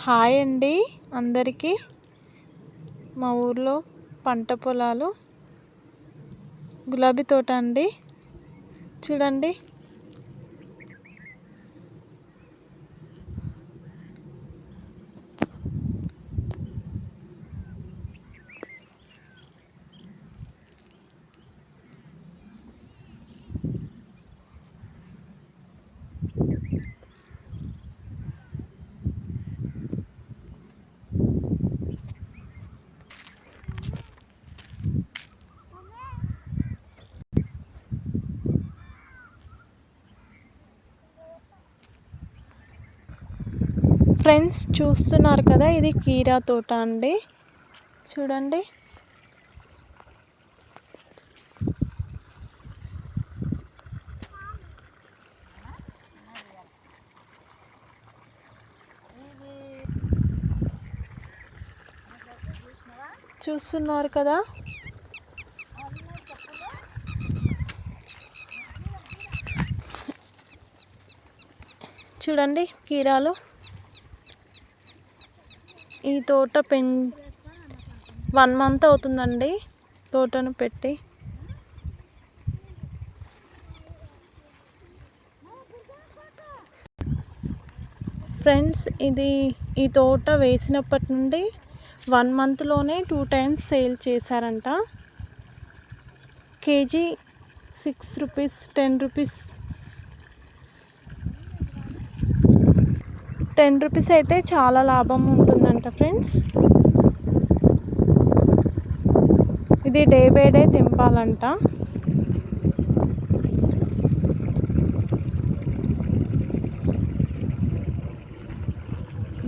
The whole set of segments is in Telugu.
హాయ్ అండి అందరికీ. మా ఊర్లో పంట పొలాలు గులాబీ తోట అండి. చూడండి, ఫ్రెండ్స్ చూస్తున్నారు కదా, ఇది కీరా తోట అండి. చూడండి, చూస్తున్నారు కదా. చూడండి కీరాలు. ఈ తోట 1 మంత్ అవుతుందండి తోటను పెట్టి. ఫ్రెండ్స్, ఈ తోట వేసినప్పటి నుండి 1 మంత్లోనే 2 times సేల్ చేశారంట. KG 6 rupees, 10 rupees. 10 రూపీస్ అయితే చాలా లాభం ఉంటుందంట ఫ్రెండ్స్. ఇది డే బై డే తెంపాలంట.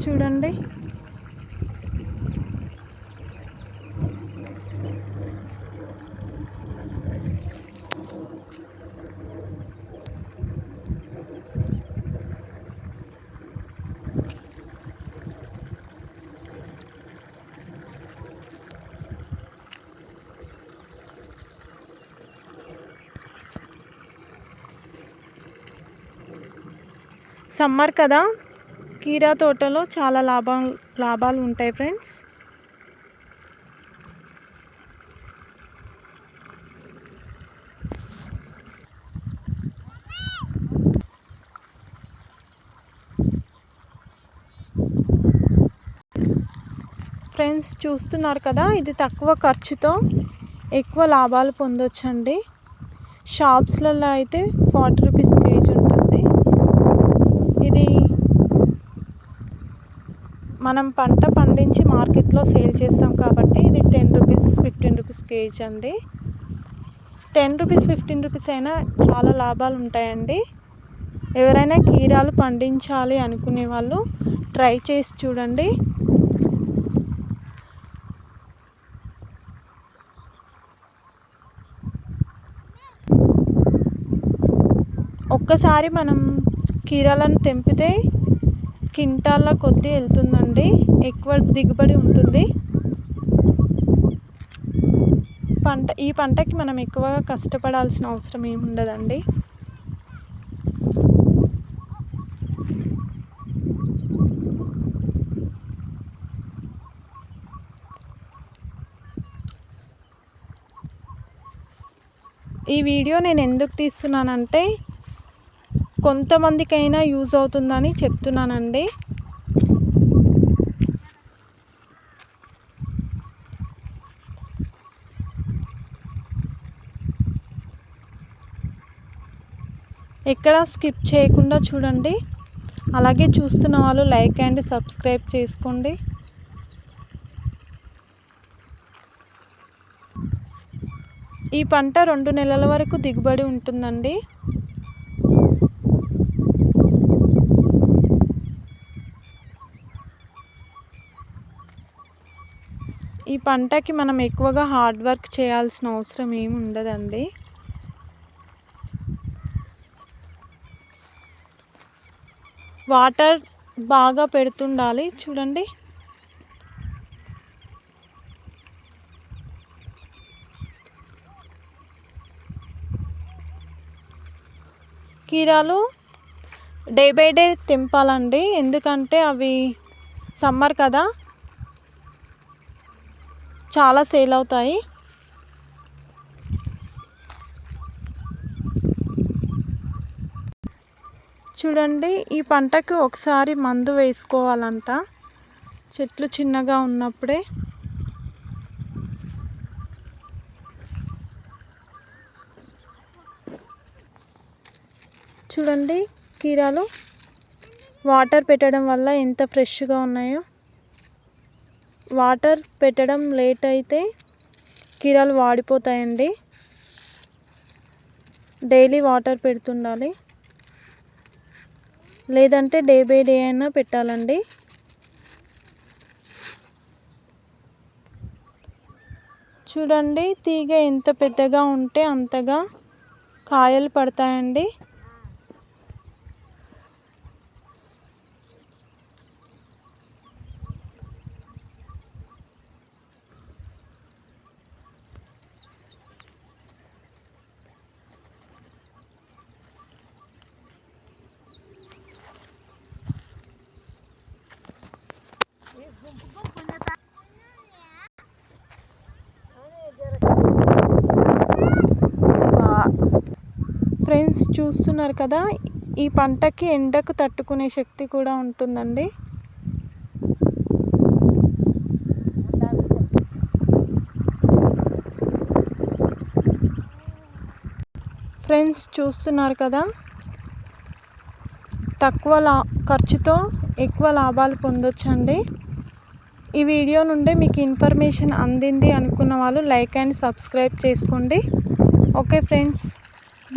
చూడండి, సమ్మర్ కదా, కీరా తోటలో చాలా లాభాలు ఉంటాయి ఫ్రెండ్స్. ఫ్రెండ్స్ చూస్తున్నారు కదా, ఇది తక్కువ ఖర్చుతో ఎక్కువ లాభాలు పొందొచ్చండి. షాప్స్లలో అయితే 40 రూపీస్ కేజీ ఉంటుంది. ఇది మనం పంట పండించి మార్కెట్లో సేల్ చేస్తాం కాబట్టి ఇది 10 రూపీస్, 15 రూపీస్ కేజీ అండి. 10 రూపీస్, 15 రూపీస్ అయినా చాలా లాభాలు ఉంటాయండి. ఎవరైనా కీరాలు పండించాలి అనుకునే వాళ్ళు ట్రై చేసి చూడండి. ఒక్కసారి మనం కీరాలను తెంపితే కింటాల కొద్దీ వెళ్తుందండి. ఎక్కువ దిగుబడి ఉంటుంది. ఈ పంటకి మనం ఎక్కువగా కష్టపడాల్సిన అవసరం ఏమి ఉండదండి. ఈ వీడియో నేను ఎందుకు తీస్తున్నానంటే కొంతమందికైనా యూజ్ అవుతుందని చెప్తున్నానండి. ఎక్కడ స్కిప్ చేయకుండా చూడండి. అలాగే చూస్తున్న వాళ్ళు లైక్ అండ్ సబ్స్క్రైబ్ చేసుకోండి. ఈ పంట 2 నెలల వరకు దిగుబడి ఉంటుందండి. ఈ పంటకి మనం ఎక్కువగా హార్డ్ వర్క్ చేయాల్సిన అవసరం ఏమి ఉండదండి. వాటర్ బాగా పెడుతుండాలి. చూడండి, కీరాలు డే బై డే తెంపాలండి. ఎందుకంటే అవి సమ్మర్ కదా, చాలా సేల్ అవుతాయి. చూడండి, ఈ పంటకు ఒకసారి మందు వేసుకోవాలంట, చెట్లు చిన్నగా ఉన్నప్పుడే. చూడండి, కీరాలు వాటర్ పెట్టడం వల్ల ఎంత ఫ్రెష్గా ఉన్నాయో. వాటర్ పెట్టడం లేట్ అయితే కీరాలు వాడిపోతాయండి. డైలీ వాటర్ పెడుతుండాలి, లేదంటే డే బై డే అయినా పెట్టాలండి. చూడండి, తీగ ఎంత పెద్దగా ఉంటే అంతగా కాయలు పడతాయండి. ఫ్రెండ్స్, చూస్తున్నారు కదా, ఈ పంటకి ఎండకు తట్టుకునే శక్తి కూడా ఉంటుందండి. ఫ్రెండ్స్, చూస్తున్నారు కదా, తక్కువ ఖర్చుతో ఎక్కువ లాభాలు పొందొచ్చండి. ఈ వీడియో నుండి మీకు ఇన్ఫర్మేషన్ అందింది అనుకున్న వాళ్ళు లైక్ అండ్ సబ్స్క్రైబ్ చేసుకోండి. Okay friends,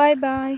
bye bye.